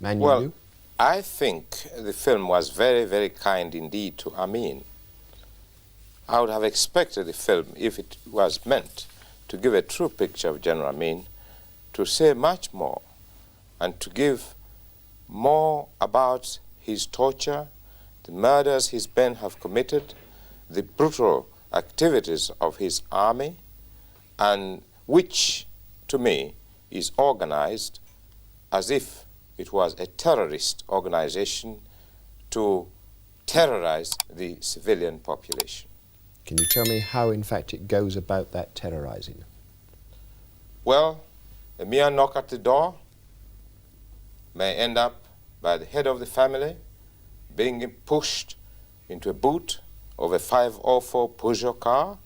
Well, I think the film was very, very kind indeed to Amin. I would have expected the film, if it was meant to give a true picture of General Amin, to say much more and to give more about his torture, the murders his men have committed, the brutal activities of his army, and which, to me, is organized as if it was a terrorist organization to terrorize the civilian population. Can you tell me how, in fact, it goes about that terrorizing? Well, a mere knock at the door may end up by the head of the family being pushed into a boot of a 504 Peugeot car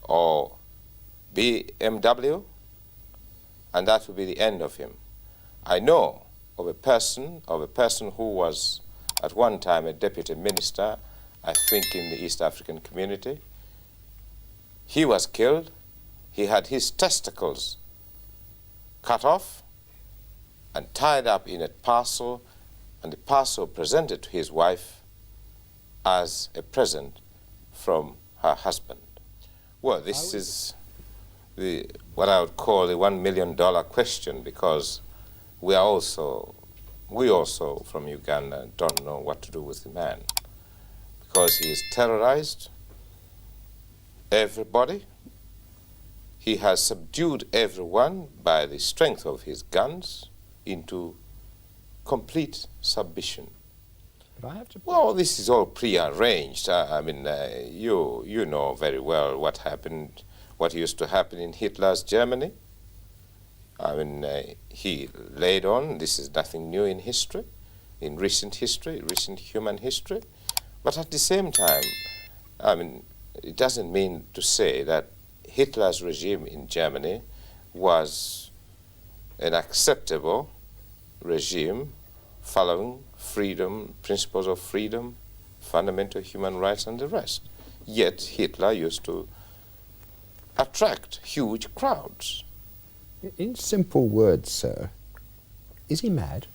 or BMW, and that will be the end of him. I know of a person who was at one time a deputy minister, I think in the East African community. He was killed. He had his testicles cut off and tied up in a parcel, and the parcel presented to his wife as a present from her husband. Well, this is what I would call the $1 million question, because we also from Uganda don't know what to do with the man, because he has terrorized everybody. He has subdued everyone by the strength of his guns into complete submission. But I have to... Well, this is all prearranged. I mean, you know very well what happened, what used to happen in Hitler's Germany. I mean, he laid on, this is nothing new in history, in recent history, recent human history. But at the same time, I mean, it doesn't mean to say that Hitler's regime in Germany was an acceptable regime following freedom, principles of freedom, fundamental human rights, and the rest. Yet Hitler used to attract huge crowds. In simple words, sir, is he mad?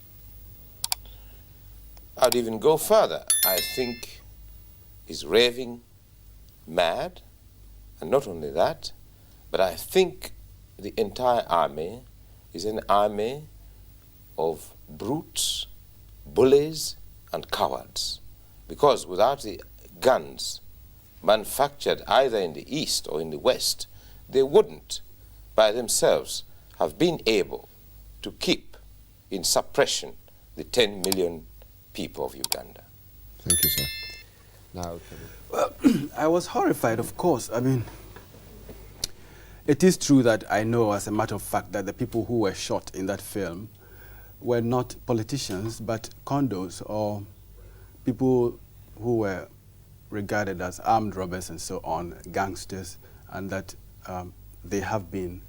I'd even go further. I think he's raving mad, and not only that, but I think the entire army is an army of brutes, bullies, and cowards. Because without the guns manufactured either in the East or in the West, they wouldn't, by themselves, have been able to keep in suppression the 10 million people of Uganda. Thank you, sir. Now, well, I was horrified, of course. I mean, it is true that I know, as a matter of fact, that the people who were shot in that film were not politicians, but condos or people who were regarded as armed robbers and so on, gangsters, and that they have been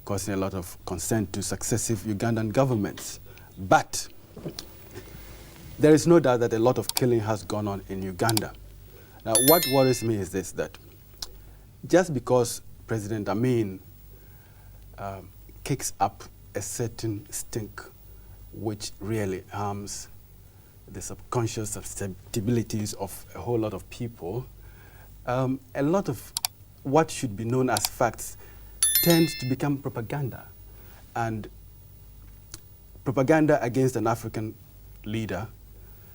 causing a lot of concern to successive Ugandan governments. But there is no doubt that a lot of killing has gone on in Uganda. Now, what worries me is this, that just because President Amin kicks up a certain stink which really harms the subconscious susceptibilities of a whole lot of people, a lot of what should be known as facts tends to become propaganda. And propaganda against an African leader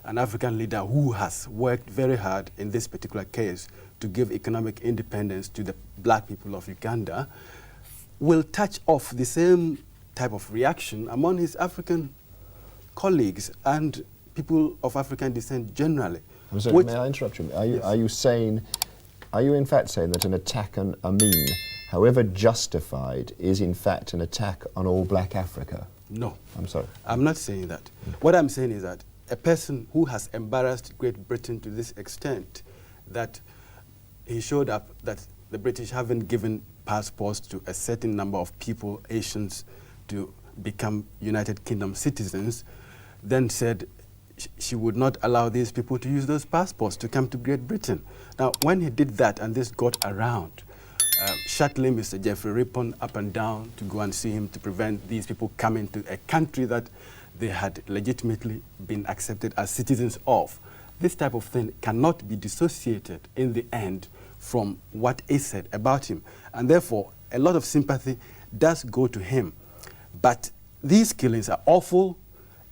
who has worked very hard in this particular case to give economic independence to the black people of Uganda, will touch off the same type of reaction among his African colleagues and people of African descent generally. I'm sorry, may I interrupt you? Are you in fact saying that an attack on Amin, however justified, is in fact an attack on all black Africa? No. I'm sorry. I'm not saying that. What I'm saying is that a person who has embarrassed Great Britain to this extent that he showed up that the British haven't given passports to a certain number of people, Asians, to become United Kingdom citizens, then said she would not allow these people to use those passports to come to Great Britain. Now, when he did that and this got around, shuttling Mr. Jeffrey Rippon up and down to go and see him to prevent these people coming to a country that they had legitimately been accepted as citizens of. This type of thing cannot be dissociated in the end from what is said about him. And therefore, a lot of sympathy does go to him. But these killings are awful,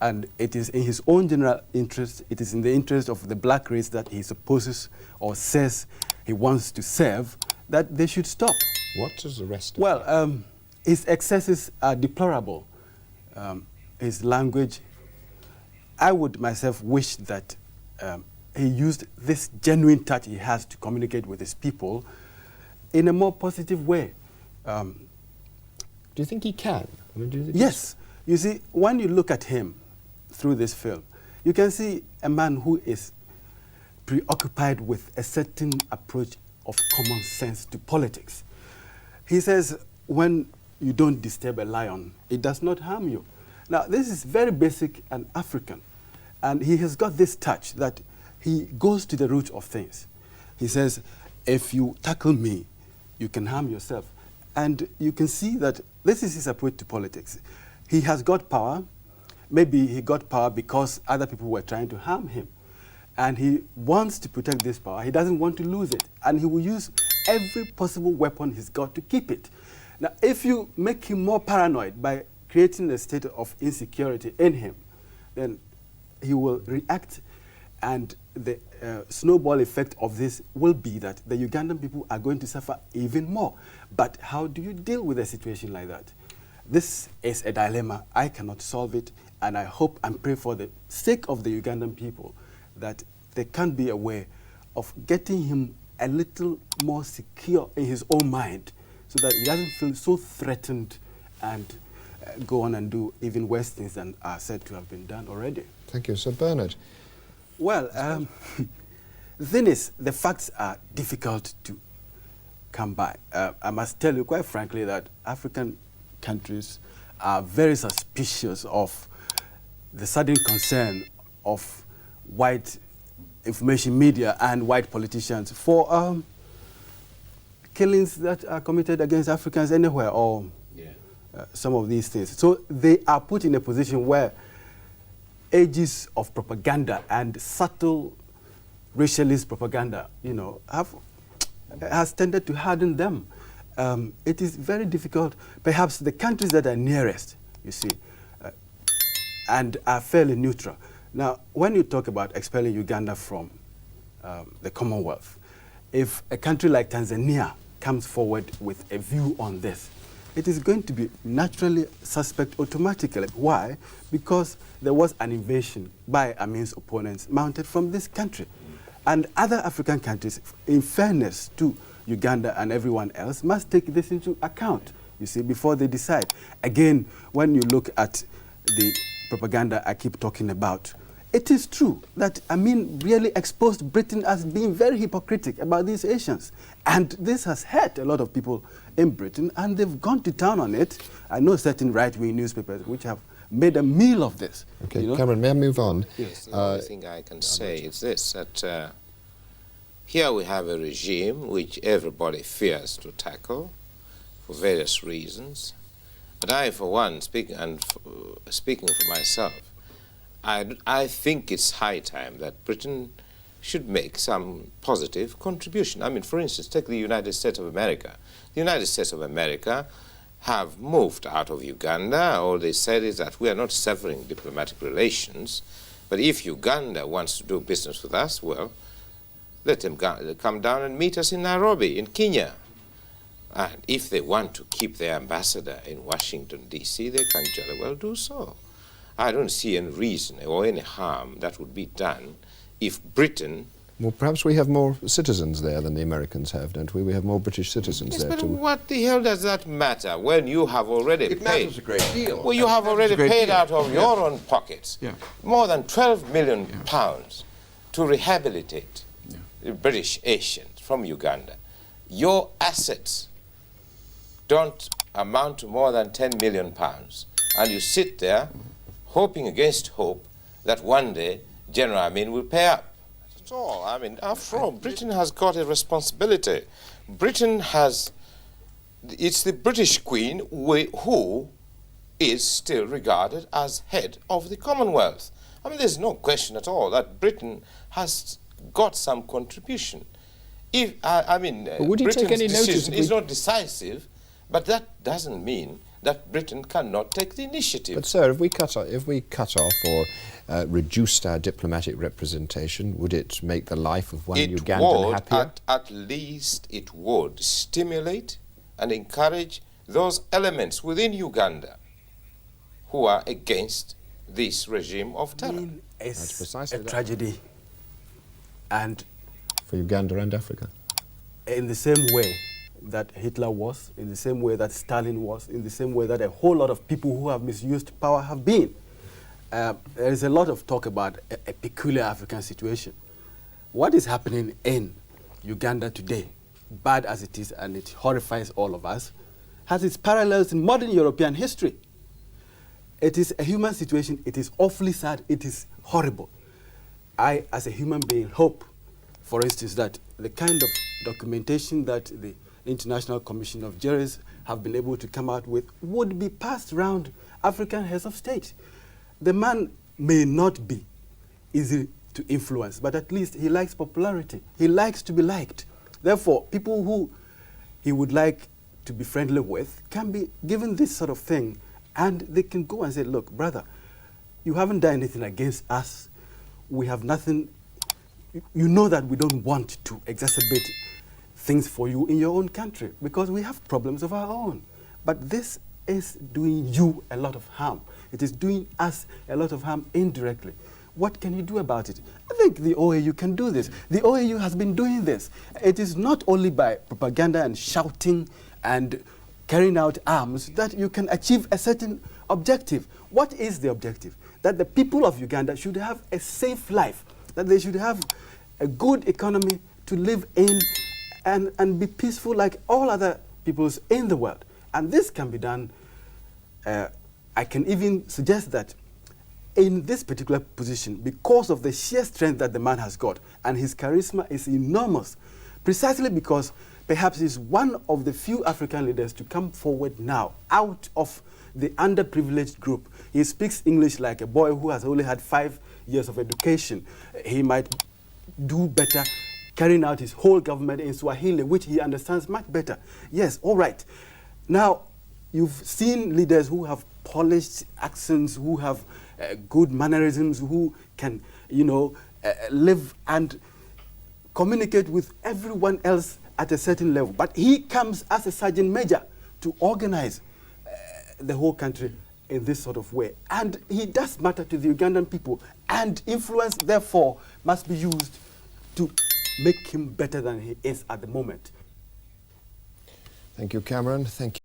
and it is in his own general interest, it is in the interest of the black race that he supposes or says he wants to serve, that they should stop. What does the rest of Well, his excesses are deplorable. His language, I would myself wish that he used this genuine touch he has to communicate with his people in a more positive way. Do you think he can? I mean, do you think Yes. You see, when you look at him through this film, you can see a man who is preoccupied with a certain approach of common sense to politics. He says, when you don't disturb a lion, it does not harm you. Now, this is very basic and African. And he has got this touch that he goes to the root of things. He says, if you tackle me, you can harm yourself. And you can see that this is his approach to politics. He has got power. Maybe he got power because other people were trying to harm him. And he wants to protect this power. He doesn't want to lose it. And he will use every possible weapon he's got to keep it. Now, if you make him more paranoid by creating a state of insecurity in him, then he will react, and the snowball effect of this will be that the Ugandan people are going to suffer even more. But how do you deal with a situation like that? This is a dilemma. I cannot solve it, and I hope and pray for the sake of the Ugandan people that there can be a way of getting him a little more secure in his own mind so that he doesn't feel so threatened and go on and do even worse things than are said to have been done already. Thank you. So, Bernard. Well, the thing is, the facts are difficult to come by. I must tell you quite frankly that African countries are very suspicious of the sudden concern of white information media and white politicians for killings that are committed against Africans anywhere, or some of these things. So they are put in a position where ages of propaganda and subtle racialist propaganda, you know, has tended to harden them. It is very difficult. Perhaps the countries that are nearest, you see, and are fairly neutral. Now, when you talk about expelling Uganda from the Commonwealth, if a country like Tanzania comes forward with a view on this, it is going to be naturally suspect automatically. Why? Because there was an invasion by Amin's opponents mounted from this country. And other African countries, in fairness to Uganda and everyone else, must take this into account, you see, before they decide. Again, when you look at the propaganda I keep talking about, it is true that Amin really exposed Britain as being very hypocritical about these Asians. And this has hurt a lot of people in Britain, and they've gone to town on it. I know certain right-wing newspapers which have made a meal of this. Okay, you know? Cameron, may I move on? Yes, the only thing I can say is this, that here we have a regime which everybody fears to tackle for various reasons. But I, for one, speaking for myself, I think it's high time that Britain should make some positive contribution. I mean, for instance, take the United States of America. The United States of America have moved out of Uganda. All they said is that we are not severing diplomatic relations, but if Uganda wants to do business with us, well, let them come down and meet us in Nairobi, in Kenya. And if they want to keep their ambassador in Washington, D.C., they can jolly well do so. I don't see any reason or any harm that would be done if Britain... Well, perhaps we have more citizens there than the Americans have, don't we? We have more British citizens there But too. what the hell does that matter when you have already It paid? matters a great deal. Well, you have already paid out of your own pockets more than 12 million pounds to rehabilitate the British Asians from Uganda. Your assets don't amount to more than 10 million pounds, and you sit there hoping against hope that one day General Amin will pay up. That's all. I mean, after all, Britain has got a responsibility. Britain has, it's the British Queen who is still regarded as head of the Commonwealth. I mean, there's no question at all that Britain has got some contribution. If would you take any Britain's notice decision if is we- not decisive, but that doesn't mean that Britain cannot take the initiative. But sir, if we cut off or reduced our diplomatic representation, would it make the life of one Ugandan happier? At least it would stimulate and encourage those elements within Uganda who are against this regime of terror. It's That's precisely a that. tragedy. And For Uganda and Africa. in the same way that Hitler was, in the same way that Stalin was, in the same way that a whole lot of people who have misused power have been. There is a lot of talk about a peculiar African situation. What is happening in Uganda today, bad as it is, and it horrifies all of us, has its parallels in modern European history. It is a human situation. It is awfully sad. It is horrible. I, as a human being, hope, for instance, that the kind of documentation that the International Commission of Juries have been able to come out with would be passed around African heads of state. The man may not be easy to influence, but at least he likes popularity. He likes to be liked. Therefore, people who he would like to be friendly with can be given this sort of thing, and they can go and say, look, brother, you haven't done anything against us. We have nothing. You know that we don't want to exacerbate things for you in your own country because we have problems of our own. But this is doing you a lot of harm. It is doing us a lot of harm indirectly. What can you do about it? I think the OAU can do this. The OAU has been doing this. It is not only by propaganda and shouting and carrying out arms that you can achieve a certain objective. What is the objective? That the people of Uganda should have a safe life, that they should have a good economy to live in and be peaceful like all other peoples in the world. And this can be done. I can even suggest that in this particular position, because of the sheer strength that the man has got, and his charisma is enormous, precisely because perhaps he's one of the few African leaders to come forward now out of the underprivileged group. He speaks English like a boy who has only had 5 years of education. He might do better carrying out his whole government in Swahili, which he understands much better. Yes, all right. Now, you've seen leaders who have polished accents, who have good mannerisms, who can, live and communicate with everyone else at a certain level. But he comes as a sergeant major to organize the whole country in this sort of way. And he does matter to the Ugandan people. And influence, therefore, must be used to make him better than he is at the moment. Thank you, Cameron. Thank you.